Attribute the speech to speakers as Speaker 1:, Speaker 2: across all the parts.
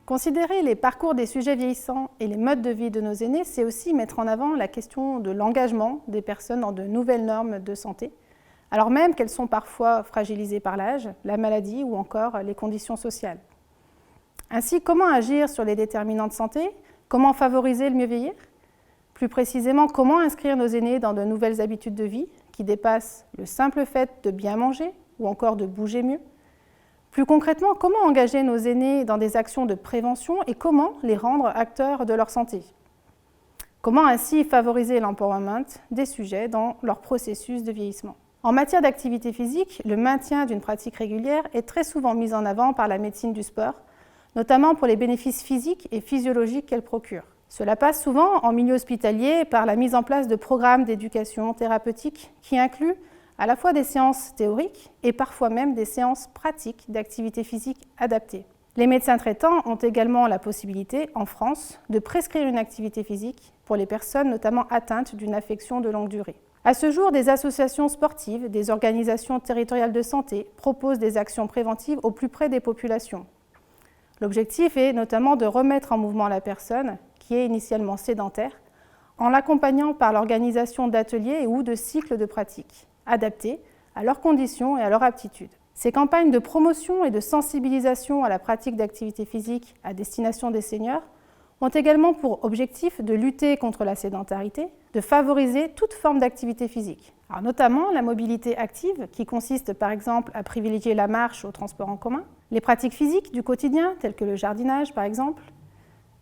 Speaker 1: Considérer les parcours des sujets vieillissants et les modes de vie de nos aînés, c'est aussi mettre en avant la question de l'engagement des personnes dans de nouvelles normes de santé, alors même qu'elles sont parfois fragilisées par l'âge, la maladie ou encore les conditions sociales. Ainsi, comment agir sur les déterminants de santé? Comment favoriser le mieux vieillir? Plus précisément, comment inscrire nos aînés dans de nouvelles habitudes de vie qui dépassent le simple fait de bien manger ou encore de bouger mieux? Plus concrètement, comment engager nos aînés dans des actions de prévention et comment les rendre acteurs de leur santé? Comment ainsi favoriser l'empowerment des sujets dans leur processus de vieillissement? En matière d'activité physique, le maintien d'une pratique régulière est très souvent mis en avant par la médecine du sport, notamment pour les bénéfices physiques et physiologiques qu'elle procure. Cela passe souvent en milieu hospitalier par la mise en place de programmes d'éducation thérapeutique qui incluent à la fois des séances théoriques et parfois même des séances pratiques d'activité physique adaptées. Les médecins traitants ont également la possibilité, en France, de prescrire une activité physique pour les personnes notamment atteintes d'une affection de longue durée. À ce jour, des associations sportives, des organisations territoriales de santé proposent des actions préventives au plus près des populations. L'objectif est notamment de remettre en mouvement la personne, qui est initialement sédentaire, en l'accompagnant par l'organisation d'ateliers ou de cycles de pratique, adaptés à leurs conditions et à leur aptitude. Ces campagnes de promotion et de sensibilisation à la pratique d'activité physique à destination des seniors ont également pour objectif de lutter contre la sédentarité, de favoriser toute forme d'activité physique. Alors notamment la mobilité active, qui consiste par exemple à privilégier la marche au transport en commun, les pratiques physiques du quotidien, telles que le jardinage par exemple,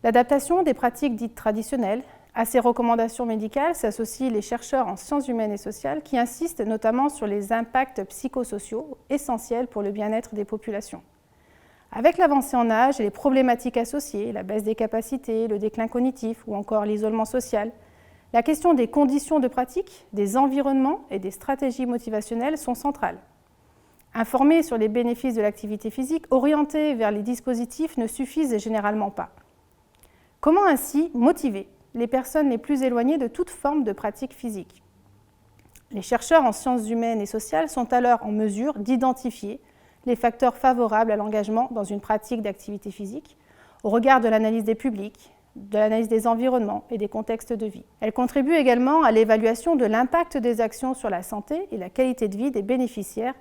Speaker 1: l'adaptation des pratiques dites traditionnelles. À ces recommandations médicales s'associent les chercheurs en sciences humaines et sociales qui insistent notamment sur les impacts psychosociaux essentiels pour le bien-être des populations. Avec l'avancée en âge et les problématiques associées, la baisse des capacités, le déclin cognitif ou encore l'isolement social, la question des conditions de pratique, des environnements et des stratégies motivationnelles sont centrales. Informer sur les bénéfices de l'activité physique, orienter vers les dispositifs ne suffisent généralement pas. Comment ainsi motiver les personnes les plus éloignées de toute forme de pratique physique? Les chercheurs en sciences humaines et sociales sont alors en mesure d'identifier les facteurs favorables à l'engagement dans une pratique d'activité physique au regard de l'analyse des publics, de l'analyse des environnements et des contextes de vie. Elles contribuent également à l'évaluation de l'impact des actions sur la santé et la qualité de vie des bénéficiaires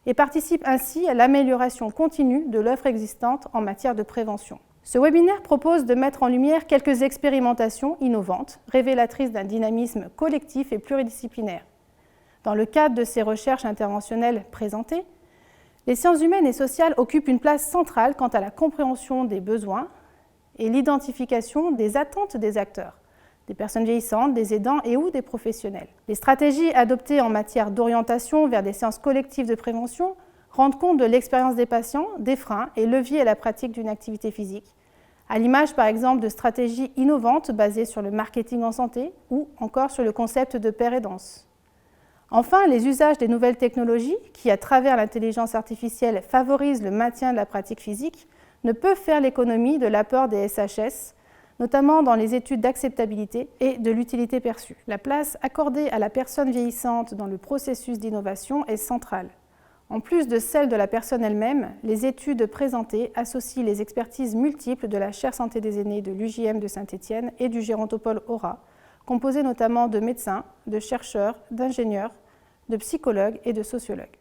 Speaker 1: et participent ainsi à l'amélioration continue de l'offre existante en matière de prévention. Ce webinaire propose de mettre en lumière quelques expérimentations innovantes, révélatrices d'un dynamisme collectif et pluridisciplinaire. Dans le cadre de ces recherches interventionnelles présentées, les sciences humaines et sociales occupent une place centrale quant à la compréhension des besoins et l'identification des attentes des acteurs, des personnes vieillissantes, des aidants et ou des professionnels. Les stratégies adoptées en matière d'orientation vers des séances collectives de prévention rendent compte de l'expérience des patients, des freins et leviers à la pratique d'une activité physique, à l'image par exemple de stratégies innovantes basées sur le marketing en santé ou encore sur le concept de pair et danse. Enfin, les usages des nouvelles technologies qui, à travers l'intelligence artificielle, favorisent le maintien de la pratique physique, ne peuvent faire l'économie de l'apport des SHS, notamment dans les études d'acceptabilité et de l'utilité perçue. La place accordée à la personne vieillissante dans le processus d'innovation est centrale. En plus de celle de la personne elle-même, les études présentées associent les expertises multiples de la chaire santé des aînés de l'UJM de Saint-Étienne et du Gérontopole Aura, composée notamment de médecins, de chercheurs, d'ingénieurs, de psychologues et de sociologues.